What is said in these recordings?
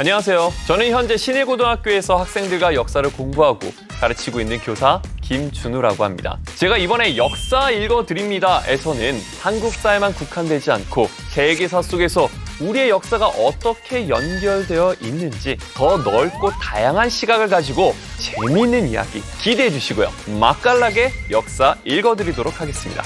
안녕하세요. 저는 현재 신일고등학교에서 학생들과 역사를 공부하고 가르치고 있는 교사 김준우라고 합니다. 제가 이번에 역사 읽어드립니다에서는 한국사에만 국한되지 않고 세계사 속에서 우리의 역사가 어떻게 연결되어 있는지 더 넓고 다양한 시각을 가지고 재미있는 이야기 기대해 주시고요. 맛깔나게 역사 읽어드리도록 하겠습니다.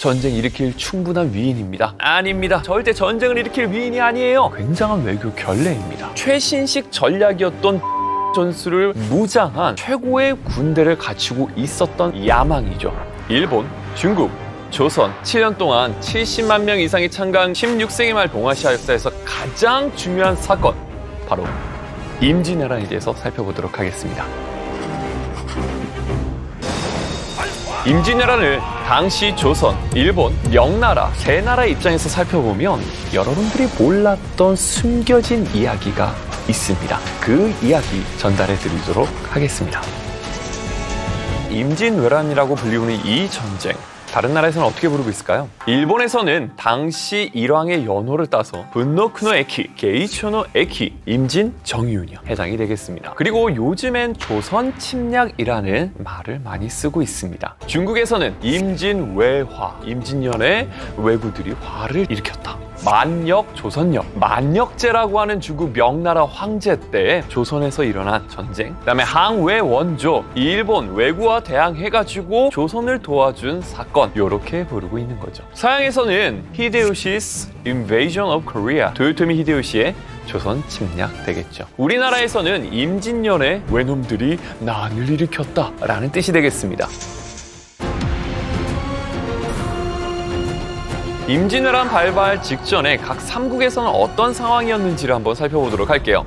전쟁 일으킬 충분한 위인입니다. 아닙니다. 절대 전쟁을 일으킬 위인이 아니에요. 굉장한 외교 결례입니다. 최신식 전략이었던 전술을 무장한 최고의 군대를 갖추고 있었던 야망이죠. 일본, 중국, 조선 7년 동안 70만 명 이상이 참가한 16세기 말 동아시아 역사에서 가장 중요한 사건, 바로 임진왜란에 대해서 살펴보도록 하겠습니다. 임진왜란을 당시 조선, 일본, 명나라 세 나라의 입장에서 살펴보면 여러분들이 몰랐던 숨겨진 이야기가 있습니다. 그 이야기 전달해 드리도록 하겠습니다. 임진왜란이라고 불리우는 이 전쟁, 다른 나라에서는 어떻게 부르고 있을까요? 일본에서는 당시 일왕의 연호를 따서 분노쿠노 에키, 게이초노 에키, 임진정유운이 해당이 되겠습니다. 그리고 요즘엔 조선 침략이라는 말을 많이 쓰고 있습니다. 중국에서는 임진왜화, 임진년에 왜구들이 화를 일으켰다. 만역, 조선역, 만역제라고 하는 중국 명나라 황제 때 조선에서 일어난 전쟁, 그다음에 항외 원조, 일본 왜구와 대항해가지고 조선을 도와준 사건, 이렇게 부르고 있는 거죠. 서양에서는 히데요시's Invasion of Korea, 도요토미 히데요시의 조선 침략 되겠죠. 우리나라에서는 임진년에 외놈들이 난을 일으켰다라는 뜻이 되겠습니다. 임진왜란 발발 직전에 각 삼국에서는 어떤 상황이었는지를 한번 살펴보도록 할게요.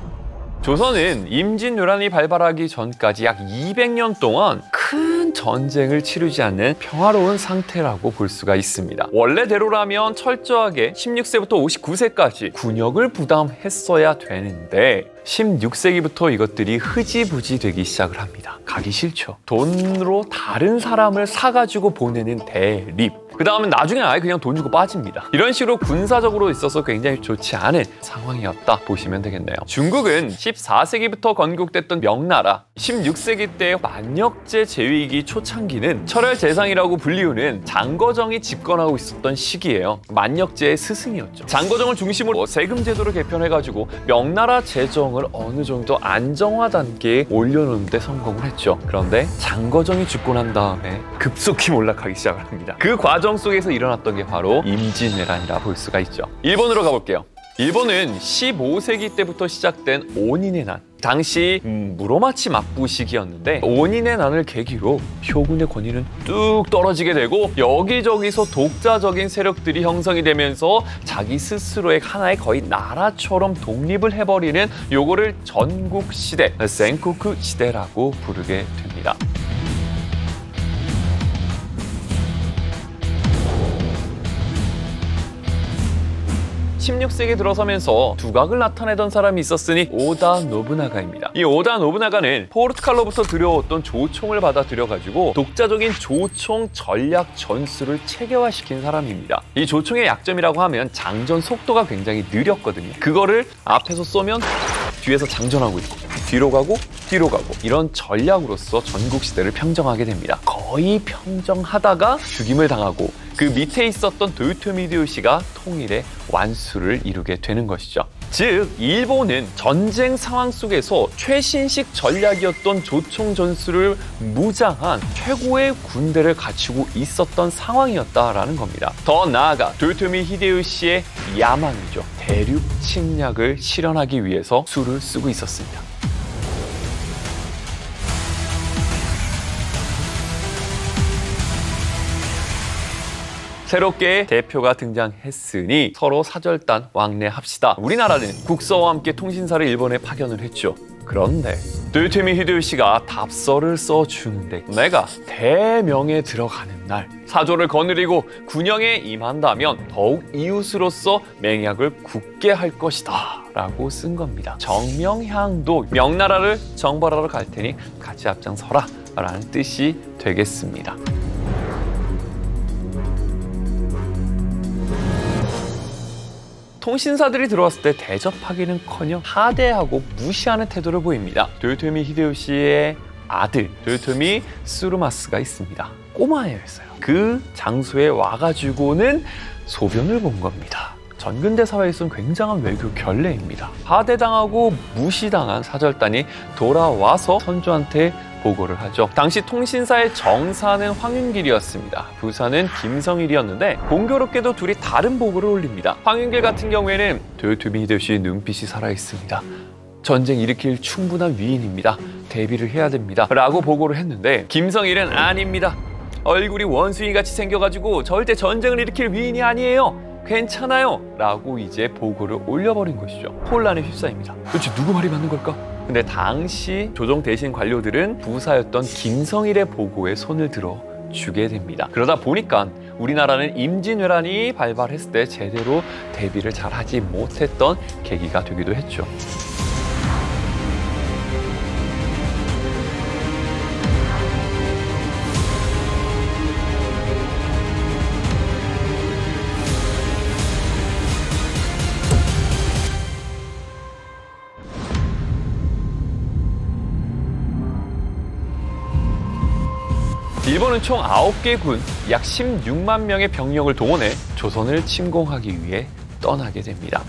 조선은 임진왜란이 발발하기 전까지 약 200년 동안 큰 전쟁을 치르지 않는 평화로운 상태라고 볼 수가 있습니다. 원래대로라면 철저하게 16세부터 59세까지 군역을 부담했어야 되는데 16세기부터 이것들이 흐지부지 되기 시작을 합니다. 가기 싫죠. 돈으로 다른 사람을 사가지고 보내는 대립. 그 다음은 나중에 아예 그냥 돈 주고 빠집니다. 이런 식으로 군사적으로 있어서 굉장히 좋지 않은 상황이었다 보시면 되겠네요. 중국은 14세기부터 건국됐던 명나라, 16세기 때 만역제 제위기 초창기는 철혈제상이라고 불리우는 장거정이 집권하고 있었던 시기예요. 만역제의 스승이었죠. 장거정을 중심으로 세금 제도를 개편해가지고 명나라 재정을 어느 정도 안정화 단계에 올려놓는 데 성공을 했죠. 그런데 장거정이 죽고 난 다음에 급속히 몰락하기 시작을 합니다. 그 과정 속에서 일어났던 게 바로 임진왜란이라 볼 수가 있죠. 일본으로 가볼게요. 일본은 15세기 때부터 시작된 오닌의 난, 당시 무로마치 막부 시기였는데 오닌의 난을 계기로 쇼군의 권위는 뚝 떨어지게 되고 여기저기서 독자적인 세력들이 형성이 되면서 자기 스스로의 하나의 거의 나라처럼 독립을 해버리는 요거를 전국시대, 센코쿠 시대라고 부르게 됩니다. 16세기 들어서면서 두각을 나타내던 사람이 있었으니 오다 노부나가입니다. 이 오다 노부나가는 포르투갈로부터 들여왔던 조총을 받아들여가지고 독자적인 조총 전략 전술을 체계화시킨 사람입니다. 이 조총의 약점이라고 하면 장전 속도가 굉장히 느렸거든요. 그거를 앞에서 쏘면 뒤에서 장전하고 있고 뒤로 가고 이런 전략으로서 전국시대를 평정하게 됩니다. 거의 평정하다가 죽임을 당하고 그 밑에 있었던 도요토미 히데요시가 통일의 완수를 이루게 되는 것이죠. 즉 일본은 전쟁 상황 속에서 최신식 전략이었던 조총 전술을 무장한 최고의 군대를 갖추고 있었던 상황이었다라는 겁니다. 더 나아가 도요토미 히데요시의 야망이죠. 대륙 침략을 실현하기 위해서 수를 쓰고 있었습니다. 새롭게 대표가 등장했으니 서로 사절단 왕래합시다. 우리나라는 국서와 함께 통신사를 일본에 파견을 했죠. 그런데 도요토미 히데요시가 답서를 써주는데 내가 대명에 들어가는 날 사조를 거느리고 군영에 임한다면 더욱 이웃으로서 맹약을 굳게 할 것이다 라고 쓴 겁니다. 정명향도 명나라를 정벌하러 갈 테니 같이 앞장서라 라는 뜻이 되겠습니다. 통신사들이 들어왔을 때 대접하기는커녕 하대하고 무시하는 태도를 보입니다. 도요토미 히데요시의 아들 도요토미 쓰루마스가 있습니다. 꼬마애였어요. 그 장소에 와가지고는 소변을 본 겁니다. 전근대 사회에서는 굉장한 외교 결례입니다. 하대당하고 무시당한 사절단이 돌아와서 선조한테 보고를 하죠. 당시 통신사의 정사는 황윤길이었습니다. 부사는 김성일이었는데 공교롭게도 둘이 다른 보고를 올립니다. 황윤길 같은 경우에는 도요토미 히데요시의 눈빛이 살아있습니다. 전쟁 일으킬 충분한 위인입니다. 대비를 해야 됩니다. 라고 보고를 했는데 김성일은 아닙니다. 얼굴이 원숭이같이 생겨가지고 절대 전쟁을 일으킬 위인이 아니에요. 괜찮아요. 라고 이제 보고를 올려버린 것이죠. 혼란에 휩싸입니다. 도대체 누구 말이 맞는 걸까? 근데 당시 조정 대신 관료들은 부사였던 김성일의 보고에 손을 들어 주게 됩니다. 그러다 보니까 우리나라는 임진왜란이 발발했을 때 제대로 대비를 잘 하지 못했던 계기가 되기도 했죠. 일본은 총 9개 군, 약 16만 명의 병력을 동원해 조선을 침공하기 위해 떠나게 됩니다.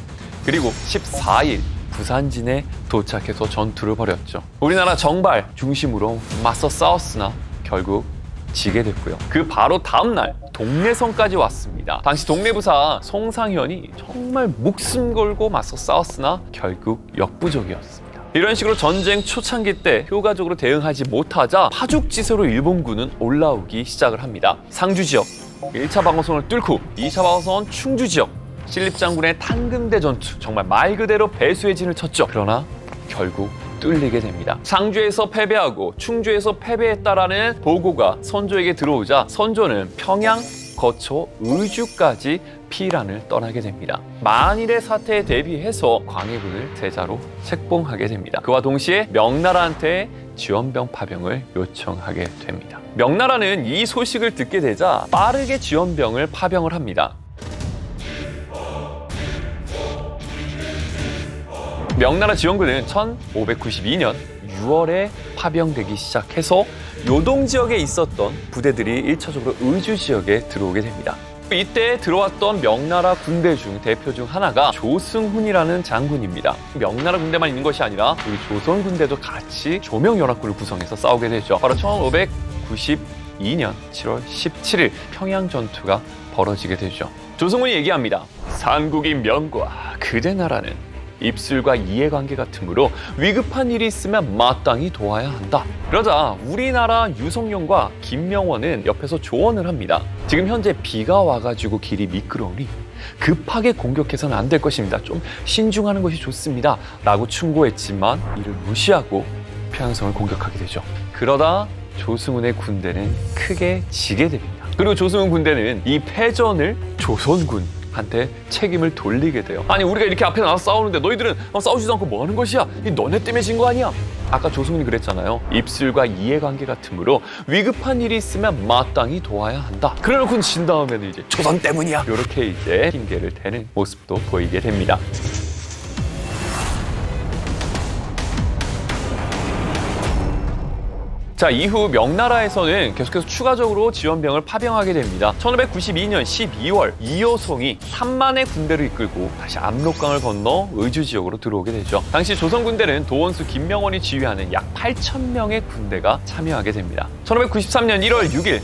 그리고 14일 부산진에 도착해서 전투를 벌였죠. 우리나라 정발 중심으로 맞서 싸웠으나 결국 지게 됐고요. 그 바로 다음 날 동래성까지 왔습니다. 당시 동래부사 송상현이 정말 목숨 걸고 맞서 싸웠으나 결국 역부족이었습니다. 이런 식으로 전쟁 초창기 때 효과적으로 대응하지 못하자 파죽지세로 일본군은 올라오기 시작을 합니다. 상주 지역 1차 방어선을 뚫고 2차 방어선 충주 지역 신립장군의 탄금대 전투 정말 말 그대로 배수의 진을 쳤죠. 그러나 결국 뚫리게 됩니다. 상주에서 패배하고 충주에서 패배했다라는 보고가 선조에게 들어오자 선조는 평양 거쳐 의주까지 피란을 떠나게 됩니다. 만일의 사태에 대비해서 광해군을 대자로 책봉하게 됩니다. 그와 동시에 명나라한테 지원병 파병을 요청하게 됩니다. 명나라는 이 소식을 듣게 되자 빠르게 지원병을 파병을 합니다. 명나라 지원군은 1592년 6월에 파병되기 시작해서 요동 지역에 있었던 부대들이 1차적으로 의주 지역에 들어오게 됩니다. 이때 들어왔던 명나라 군대 중 대표 중 하나가 조승훈이라는 장군입니다. 명나라 군대만 있는 것이 아니라 우리 조선 군대도 같이 조명연합군을 구성해서 싸우게 되죠. 바로 1592년 7월 17일 평양 전투가 벌어지게 되죠. 조승훈이 얘기합니다. 삼국인 명과 그대 나라는 입술과 이해관계 같으므로 위급한 일이 있으면 마땅히 도와야 한다. 그러자 우리나라 유성룡과 김명원은 옆에서 조언을 합니다. 지금 현재 비가 와가지고 길이 미끄러우니 급하게 공격해서는 안 될 것입니다. 좀 신중하는 것이 좋습니다. 라고 충고했지만 이를 무시하고 평양성을 공격하게 되죠. 그러다 조승훈의 군대는 크게 지게 됩니다. 그리고 조승훈 군대는 이 패전을 조선군한테 책임을 돌리게 돼요. 아니 우리가 이렇게 앞에 나와서 싸우는데 너희들은 싸우지도 않고 뭐 하는 것이야? 이 너네 때문에 진 거 아니야? 아까 조승훈이 그랬잖아요. 입술과 이해관계 같으므로 위급한 일이 있으면 마땅히 도와야 한다. 그래놓고 진 다음에는 이제 조선 때문이야. 이렇게 이제 핑계를 대는 모습도 보이게 됩니다. 자, 이후 명나라에서는 계속해서 추가적으로 지원병을 파병하게 됩니다. 1592년 12월 이효송이 3만의 군대를 이끌고 다시 압록강을 건너 의주 지역으로 들어오게 되죠. 당시 조선 군대는 도원수 김명원이 지휘하는 약 8,000명의 군대가 참여하게 됩니다. 1593년 1월 6일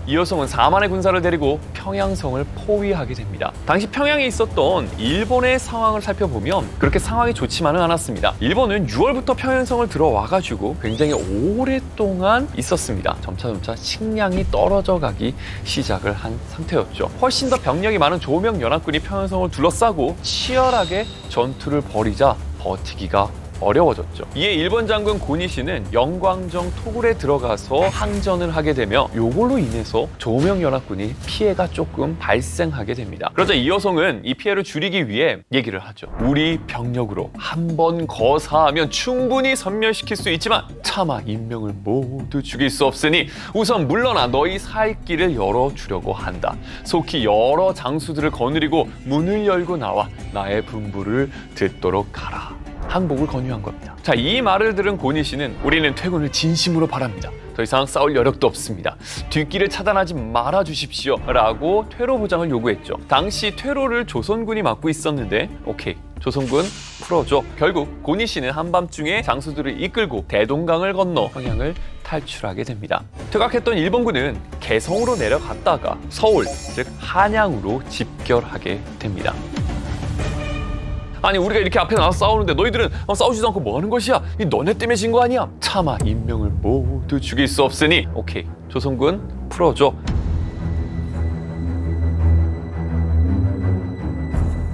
이효송은 4만의 군사를 데리고 평양성을 포위하게 됩니다. 당시 평양에 있었던 일본의 상황을 살펴보면 그렇게 상황이 좋지만은 않았습니다. 일본은 6월부터 평양성을 들어와가지고 굉장히 오랫동안 있었습니다. 점차 식량이 떨어져 가기 시작을 한 상태였죠. 훨씬 더 병력이 많은 조명연합군이 평양성을 둘러싸고 치열하게 전투를 벌이자 버티기가 어려워졌죠. 이에 일본 장군 고니시는 영광정 토굴에 들어가서 항전을 하게 되며 요걸로 인해서 조명연합군이 피해가 조금 발생하게 됩니다. 그러자 이여성은 이 피해를 줄이기 위해 얘기를 하죠. 우리 병력으로 한 번 거사하면 충분히 섬멸시킬 수 있지만 차마 인명을 모두 죽일 수 없으니 우선 물러나 너희 살 길을 열어주려고 한다. 속히 여러 장수들을 거느리고 문을 열고 나와 나의 분부를 듣도록 하라. 항복을 권유한 겁니다. 자, 이 말을 들은 고니시는 우리는 퇴군을 진심으로 바랍니다. 더 이상 싸울 여력도 없습니다. 뒷길을 차단하지 말아 주십시오. 라고 퇴로 보장을 요구했죠. 당시 퇴로를 조선군이 맡고 있었는데 오케이, 조선군 풀어줘. 결국 고니시는 한밤중에 장수들을 이끌고 대동강을 건너 평양을 탈출하게 됩니다. 퇴각했던 일본군은 개성으로 내려갔다가 서울, 즉 한양으로 집결하게 됩니다. 아니, 우리가 이렇게 앞에 나와서 싸우는데 너희들은 싸우지도 않고 뭐 하는 것이야? 이 너네 때문에 진 거 아니야? 차마 인명을 모두 죽일 수 없으니 오케이, 조선군 풀어줘.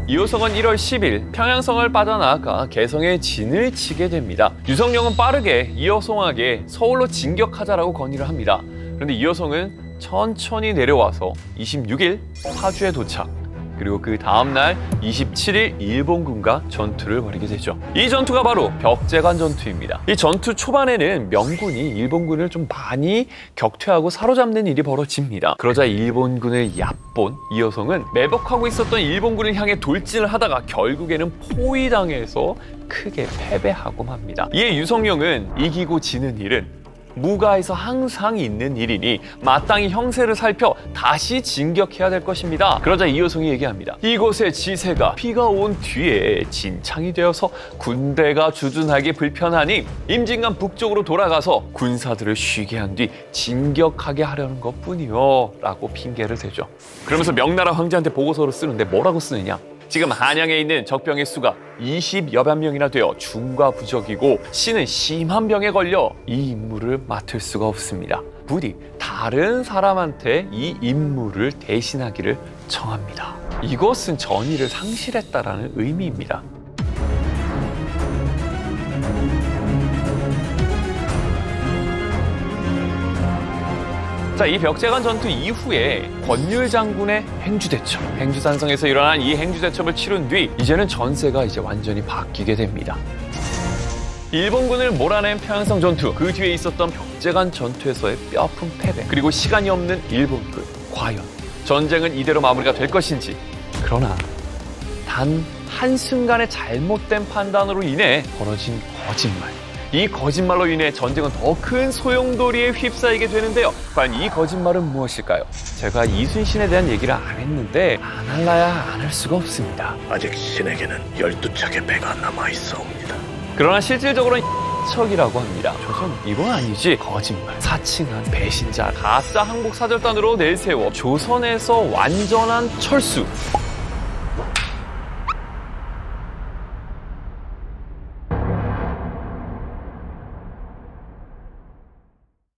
이호성은 1월 10일 평양성을 빠져나가 개성에 진을 치게 됩니다. 유성룡은 빠르게 이여성에게 서울로 진격하자라고 건의를 합니다. 그런데 이여성은 천천히 내려와서 26일 파주에 도착. 그리고 그 다음날 27일 일본군과 전투를 벌이게 되죠. 이 전투가 바로 벽제관 전투입니다. 이 전투 초반에는 명군이 일본군을 좀 많이 격퇴하고 사로잡는 일이 벌어집니다. 그러자 일본군을 얕본 이여성은 매복하고 있었던 일본군을 향해 돌진을 하다가 결국에는 포위당해서 크게 패배하고 맙니다. 이에 유성룡은 이기고 지는 일은 무가에서 항상 있는 일이니 마땅히 형세를 살펴 다시 진격해야 될 것입니다. 그러자 이여성이 얘기합니다. 이곳의 지세가 비가 온 뒤에 진창이 되어서 군대가 주둔하기 불편하니 임진강 북쪽으로 돌아가서 군사들을 쉬게 한 뒤 진격하게 하려는 것뿐이요 라고 핑계를 대죠. 그러면서 명나라 황제한테 보고서를 쓰는데 뭐라고 쓰느냐? 지금 한양에 있는 적병의 수가 20여만 명이나 되어 중과부적이고 신은 심한 병에 걸려 이 임무를 맡을 수가 없습니다. 부디 다른 사람한테 이 임무를 대신하기를 청합니다. 이것은 전의를 상실했다라는 의미입니다. 자, 이 벽제관 전투 이후에 권율 장군의 행주대첩, 행주산성에서 일어난 이 행주대첩을 치른 뒤 이제는 전세가 완전히 바뀌게 됩니다. 일본군을 몰아낸 평양성 전투, 그 뒤에 있었던 벽제관 전투에서의 뼈아픈 패배, 그리고 시간이 없는 일본군. 과연 전쟁은 이대로 마무리가 될 것인지. 그러나 단 한순간의 잘못된 판단으로 인해 벌어진 거짓말. 이 거짓말로 인해 전쟁은 더 큰 소용돌이에 휩싸이게 되는데요. 과연 이 거짓말은 무엇일까요? 제가 이순신에 대한 얘기를 안 했는데 안 할라야 안 할 수가 없습니다. 아직 신에게는 12척의 배가 남아있사옵니다. 그러나 실질적으로는 척이라고 합니다. 조선 이건 아니지. 거짓말, 사칭한 배신자, 가짜 항복 사절단으로 내세워 조선에서 완전한 철수,